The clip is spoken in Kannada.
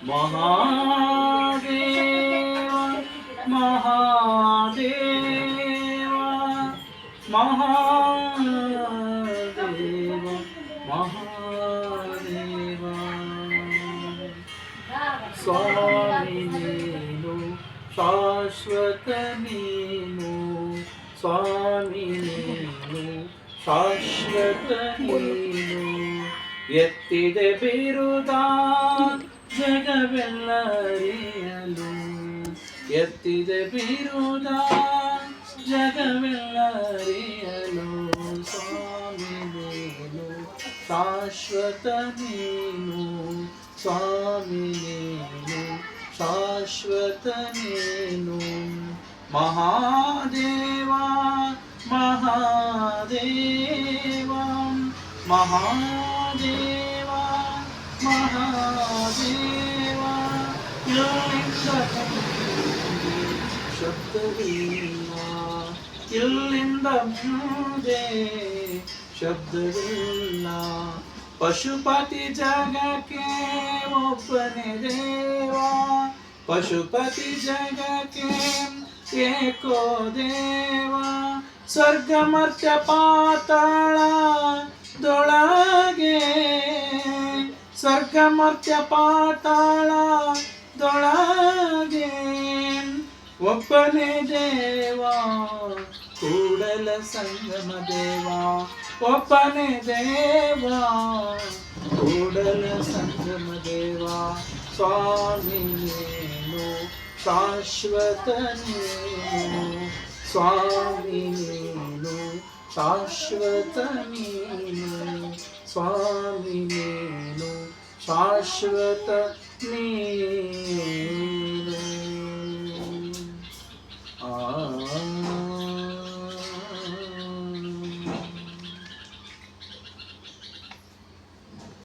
ಮಹಾದೇವ ಮಹಾದೇವ ಮಹಾದೇವ ಮಹಾದೇವ ಸ್ವಾಮಿ ನೀನು ಶಾಶ್ವತ ನೀನು ಸ್ವಾಮಿ ನೀನು ಶಾಶ್ವತ ನೀನು ಎತ್ತಿದೆ ಬಿರುದ ಜಗವೆಲ್ಲರಿಯಲು ಎತ್ತಿದೆ ಬಿರುದ ಜಗವೆಲ್ಲರಿಯಲು ಸ್ವಾಮಿ ನೀನು ಶಾಶ್ವತ ನೀನು ಸ್ವಾಮಿ ನೀನು ಶಾಶ್ವತ ನೀನು ಮಹಾದೇವ ಮಹಾದೇವ ಮಹಾದೇವ ಮಹಾದೇವ ಎಲ್ಲಿಂದ ಶಬ್ದವಿಲ್ಲ ಎಲ್ಲಿಂದ ಮುಂದೆ ಶಬ್ದವಿಲ್ಲ ಪಶುಪತಿ ಜಗಕ್ಕೆ ಒಬ್ಬನೇ ದೇವ ಪಶುಪತಿ ಜಗಕ್ಕೆ ಏಕೋ ದೇವ ಸ್ವರ್ಗ ಮರ್ತ್ಯ ಪಾತಾಳ ದೊಳಗೆ ಸ್ವರ್ಗ ಮರ್ತ್ಯ ಪಾತಾಳ ದೊಳಗೆ ಒಬ್ಬನೇ ದೇವ ಕೂಡಲ ಸಂಗಮ ದೇವ ಒಬ್ಬನೇ ದೇವ ಕೂಡಲ ಸಂಗಮ ದೇವ ಸ್ವಾಮಿ ನೀನು ಶಾಶ್ವತ ನೀನು ಸ್ವಾಮಿ ನೀನು ಶಾಶ್ವತ ನೀನು ಸ್ವಾಮಿ ನೀನು ಶಾಶ್ವತ ನೀನು